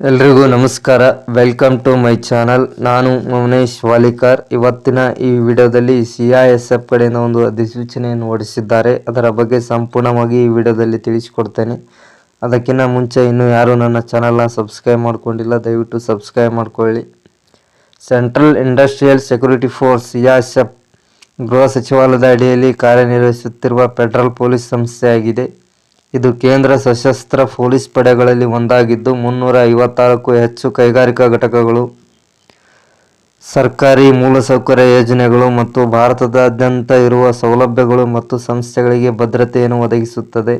ಎಲ್ರಿಗೂ ನಮಸ್ಕಾರ. Welcome to my channel. ನಾನು ಮೌನೇಶ್ ವಾಲಿಕಾರ್. ಇವತ್ತಿನ ಈ ವಿಡಿಯೋದಲ್ಲಿ CISF ಕಡೆಯಿಂದ ಒಂದು ಅಧಿಸೂಚನೆಯನ್ನು ಹೊರಡಿಸಿದ್ದಾರೆ. ಅದರ ಬಗ್ಗೆ ಸಂಪೂರ್ಣವಾಗಿ ಈ ವಿಡಿಯೋದಲ್ಲಿ ತಿಳಿಸಿಕೊಡ್ತೇನೆ. ಅದಕ್ಕಿಂತ ಮುಂಚೆ ಇನ್ನೂ ಯಾರು ನನ್ನ ಚಾನಲ್ನ ಸಬ್ಸ್ಕ್ರೈಬ್ ಮಾಡ್ಕೊಂಡಿಲ್ಲ, ದಯವಿಟ್ಟು ಸಬ್ಸ್ಕ್ರೈಬ್ ಮಾಡ್ಕೊಳ್ಳಿ. Central industrial security force CISF ಗೃಹ ಸಚಿವಾಲಯದ ಅಡಿಯಲ್ಲಿ ಕಾರ್ಯನಿರ್ವಹಿಸುತ್ತಿರುವ ಫೆಡರಲ್ ಪೊಲೀಸ್ ಸಂಸ್ಥೆಯಾಗಿದೆ. ಇದು ಕೇಂದ್ರ ಸಶಸ್ತ್ರ ಪೊಲೀಸ್ ಪಡೆಗಳಲ್ಲಿ ಒಂದಾಗಿದ್ದು 356ಕ್ಕೂ ಹೆಚ್ಚು ಕೈಗಾರಿಕಾ ಘಟಕಗಳು, ಸರ್ಕಾರಿ ಮೂಲಸೌಕರ್ಯ ಯೋಜನೆಗಳು ಮತ್ತು ಭಾರತದಾದ್ಯಂತ ಇರುವ ಸೌಲಭ್ಯಗಳು ಮತ್ತು ಸಂಸ್ಥೆಗಳಿಗೆ ಭದ್ರತೆಯನ್ನು ಒದಗಿಸುತ್ತದೆ.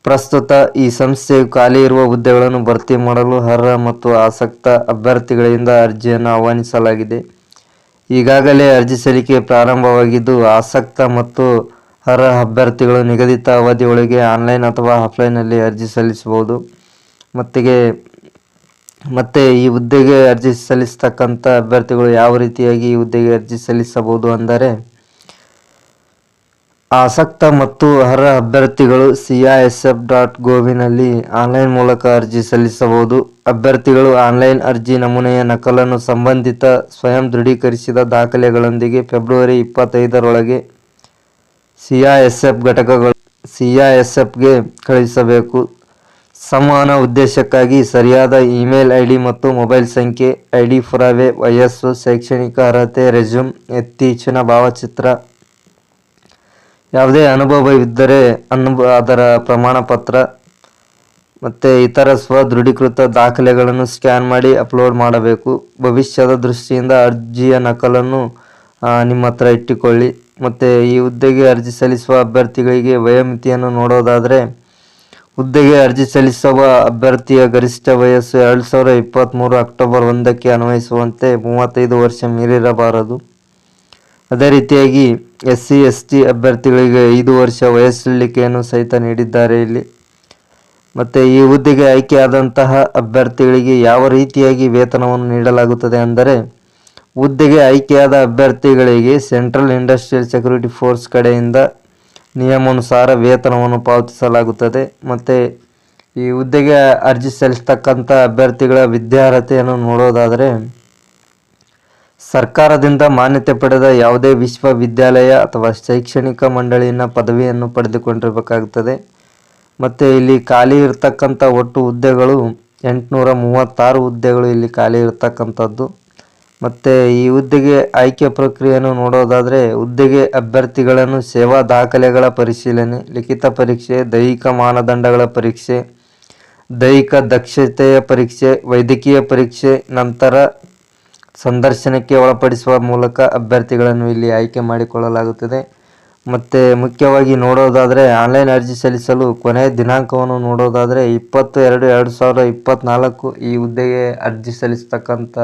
ಪ್ರಸ್ತುತ ಈ ಸಂಸ್ಥೆಯು ಖಾಲಿ ಇರುವ ಹುದ್ದೆಗಳನ್ನು ಭರ್ತಿ ಮಾಡಲು ಅರ್ಹ ಮತ್ತು ಆಸಕ್ತ ಅಭ್ಯರ್ಥಿಗಳಿಂದ ಅರ್ಜಿಯನ್ನು ಆಹ್ವಾನಿಸಲಾಗಿದೆ. ಈಗಾಗಲೇ ಅರ್ಜಿ ಸಲ್ಲಿಕೆ ಪ್ರಾರಂಭವಾಗಿದ್ದು, ಆಸಕ್ತ ಮತ್ತು ಅರ್ಹ ಅಭ್ಯರ್ಥಿಗಳು ನಿಗದಿತ ಅವಧಿಯೊಳಗೆ ಆನ್ಲೈನ್ ಅಥವಾ ಆಫ್ಲೈನ್ನಲ್ಲಿ ಅರ್ಜಿ ಸಲ್ಲಿಸಬಹುದು. ಮತ್ತೆ ಈ ಹುದ್ದೆಗೆ ಅರ್ಜಿ ಸಲ್ಲಿಸತಕ್ಕಂಥ ಅಭ್ಯರ್ಥಿಗಳು ಯಾವ ರೀತಿಯಾಗಿ ಈ ಹುದ್ದೆಗೆ ಅರ್ಜಿ ಸಲ್ಲಿಸಬಹುದು ಅಂದರೆ, ಆಸಕ್ತ ಮತ್ತು ಅರ್ಹ ಅಭ್ಯರ್ಥಿಗಳು CISF.gov.ನಲ್ಲಿ ಆನ್ಲೈನ್ ಮೂಲಕ ಅರ್ಜಿ ಸಲ್ಲಿಸಬಹುದು. ಅಭ್ಯರ್ಥಿಗಳು ಆನ್ಲೈನ್ ಅರ್ಜಿ ನಮೂನೆಯ ನಕಲನ್ನು ಸಂಬಂಧಿತ ಸ್ವಯಂ ದೃಢೀಕರಿಸಿದ ದಾಖಲೆಗಳೊಂದಿಗೆ ಫೆಬ್ರವರಿ 25ರೊಳಗೆ CISFಗೆ ಕಳುಹಿಸಬೇಕು. ಸಂವಹನ ಉದ್ದೇಶಕ್ಕಾಗಿ ಸರಿಯಾದ ಇಮೇಲ್ ID ಮತ್ತು ಮೊಬೈಲ್ ಸಂಖ್ಯೆ, ID ಪುರಾವೆ, ವಯಸ್ಸು, ಶೈಕ್ಷಣಿಕ ಅರ್ಹತೆ, ರೆಸ್ಯೂಮ್, ಇತ್ತೀಚಿನ ಭಾವಚಿತ್ರ, ಯಾವುದೇ ಅನುಭವವಿದ್ದರೆ ಅದರ ಪ್ರಮಾಣಪತ್ರ ಮತ್ತು ಇತರ ಸ್ವ-ದೃಢೀಕೃತ ದಾಖಲೆಗಳನ್ನು ಸ್ಕ್ಯಾನ್ ಮಾಡಿ ಅಪ್ಲೋಡ್ ಮಾಡಬೇಕು. ಭವಿಷ್ಯದ ದೃಷ್ಟಿಯಿಂದ ಅರ್ಜಿಯ ನಕಲನ್ನು ನಿಮ್ಮ ಹತ್ರ ಇಟ್ಟುಕೊಳ್ಳಿ. ಮತ್ತು ಈ ಹುದ್ದೆಗೆ ಅರ್ಜಿ ಸಲ್ಲಿಸುವ ಅಭ್ಯರ್ಥಿಗಳಿಗೆ ವಯೋಮಿತಿಯನ್ನು ನೋಡೋದಾದರೆ, ಹುದ್ದೆಗೆ ಅರ್ಜಿ ಸಲ್ಲಿಸುವ ಅಭ್ಯರ್ಥಿಯ ಗರಿಷ್ಠ ವಯಸ್ಸು 2023 ಅಕ್ಟೋಬರ್ 1ಕ್ಕೆ ಅನ್ವಯಿಸುವಂತೆ 35 ವರ್ಷ ಮೀರಿರಬಾರದು. ಅದೇ ರೀತಿಯಾಗಿ SC/ST ಅಭ್ಯರ್ಥಿಗಳಿಗೆ 5 ವರ್ಷ ವಯಸ್ಸಿಳಿಕೆಯನ್ನು ಸಹಿತ ನೀಡಿದ್ದಾರೆ ಇಲ್ಲಿ. ಮತ್ತು ಈ ಹುದ್ದೆಗೆ ಆಯ್ಕೆಯಾದಂತಹ ಅಭ್ಯರ್ಥಿಗಳಿಗೆ ಯಾವ ರೀತಿಯಾಗಿ ವೇತನವನ್ನು ನೀಡಲಾಗುತ್ತದೆ ಅಂದರೆ, ಹುದ್ದೆಗೆ ಆಯ್ಕೆಯಾದ ಅಭ್ಯರ್ಥಿಗಳಿಗೆ ಸೆಂಟ್ರಲ್ ಇಂಡಸ್ಟ್ರಿಯಲ್ ಸೆಕ್ಯೂರಿಟಿ ಫೋರ್ಸ್ ಕಡೆಯಿಂದ ನಿಯಮಾನುಸಾರ ವೇತನವನ್ನು ಪಾವತಿಸಲಾಗುತ್ತದೆ. ಮತ್ತು ಈ ಹುದ್ದೆಗೆ ಅರ್ಜಿ ಸಲ್ಲಿಸತಕ್ಕಂಥ ಅಭ್ಯರ್ಥಿಗಳ ವಿದ್ಯಾರ್ಹತೆಯನ್ನು ನೋಡೋದಾದರೆ, ಸರ್ಕಾರದಿಂದ ಮಾನ್ಯತೆ ಪಡೆದ ಯಾವುದೇ ವಿಶ್ವವಿದ್ಯಾಲಯ ಅಥವಾ ಶೈಕ್ಷಣಿಕ ಮಂಡಳಿಯಿಂದ ಪದವಿಯನ್ನು ಪಡೆದುಕೊಂಡಿರಬೇಕಾಗುತ್ತದೆ. ಮತ್ತು ಇಲ್ಲಿ ಖಾಲಿ ಇರತಕ್ಕಂಥ ಒಟ್ಟು ಹುದ್ದೆಗಳು 836 ಹುದ್ದೆಗಳು ಇಲ್ಲಿ ಖಾಲಿ ಇರತಕ್ಕಂಥದ್ದು. ಮತ್ತು ಈ ಹುದ್ದೆಗೆ ಆಯ್ಕೆ ಪ್ರಕ್ರಿಯೆಯನ್ನು ನೋಡೋದಾದರೆ, ಹುದ್ದೆಗೆ ಅಭ್ಯರ್ಥಿಗಳನ್ನು ಸೇವಾ ದಾಖಲೆಗಳ ಪರಿಶೀಲನೆ, ಲಿಖಿತ ಪರೀಕ್ಷೆ, ದೈಹಿಕ ಮಾನದಂಡಗಳ ಪರೀಕ್ಷೆ, ದೈಹಿಕ ದಕ್ಷತೆಯ ಪರೀಕ್ಷೆ, ವೈದ್ಯಕೀಯ ಪರೀಕ್ಷೆ, ನಂತರ ಸಂದರ್ಶನಕ್ಕೆ ಒಳಪಡಿಸುವ ಮೂಲಕ ಅಭ್ಯರ್ಥಿಗಳನ್ನು ಇಲ್ಲಿ ಆಯ್ಕೆ ಮಾಡಿಕೊಳ್ಳಲಾಗುತ್ತದೆ. ಮತ್ತು ಮುಖ್ಯವಾಗಿ ನೋಡೋದಾದರೆ, ಆನ್ಲೈನ್ ಅರ್ಜಿ ಸಲ್ಲಿಸಲು ಕೊನೆಯ ದಿನಾಂಕವನ್ನು ನೋಡೋದಾದರೆ 20/2/2024 ಈ ಹುದ್ದೆಗೆ ಅರ್ಜಿ ಸಲ್ಲಿಸತಕ್ಕಂಥ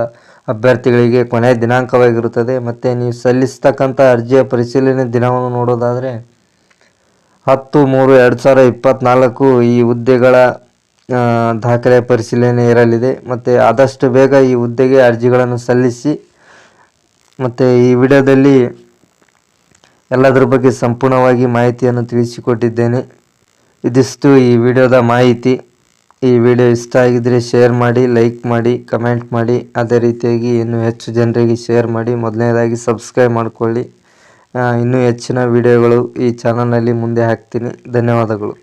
ಅಭ್ಯರ್ಥಿಗಳಿಗೆ ಕೊನೆಯ ದಿನಾಂಕವಾಗಿರುತ್ತದೆ. ಮತ್ತು ನೀವು ಸಲ್ಲಿಸತಕ್ಕಂಥ ಅರ್ಜಿಯ ಪರಿಶೀಲನೆ ದಿನವನ್ನು ನೋಡೋದಾದರೆ 10/3/2024 ಈ ಹುದ್ದೆಗಳ ದಾಖಲೆ ಪರಿಶೀಲನೆ ಇರಲಿದೆ. ಮತ್ತು ಆದಷ್ಟು ಬೇಗ ಈ ಹುದ್ದೆಗೆ ಅರ್ಜಿಗಳನ್ನು ಸಲ್ಲಿಸಿ. ಮತ್ತು ಈ ವಿಡಿಯೋದಲ್ಲಿ ಎಲ್ಲದರ ಬಗ್ಗೆ ಸಂಪೂರ್ಣವಾಗಿ ಮಾಹಿತಿಯನ್ನು ತಿಳಿಸಿಕೊಟ್ಟಿದ್ದೇನೆ. ಇದಿಷ್ಟು ಈ ವಿಡಿಯೋದ ಮಾಹಿತಿ. ಈ ವಿಡಿಯೋ ಇಷ್ಟ ಆಗಿದ್ದರೆ ಶೇರ್ ಮಾಡಿ, ಲೈಕ್ ಮಾಡಿ, ಕಮೆಂಟ್ ಮಾಡಿ. ಅದೇ ರೀತಿಯಾಗಿ ಇನ್ನೂ ಹೆಚ್ಚು ಜನರಿಗೆ ಶೇರ್ ಮಾಡಿ. ಮೊದಲನೇದಾಗಿ ಸಬ್ಸ್ಕ್ರೈಬ್ ಮಾಡಿಕೊಳ್ಳಿ. ಇನ್ನೂ ಹೆಚ್ಚಿನ ವಿಡಿಯೋಗಳು ಈ ಚಾನಲ್ನಲ್ಲಿ ಮುಂದೆ ಹಾಕ್ತೀನಿ. ಧನ್ಯವಾದಗಳು.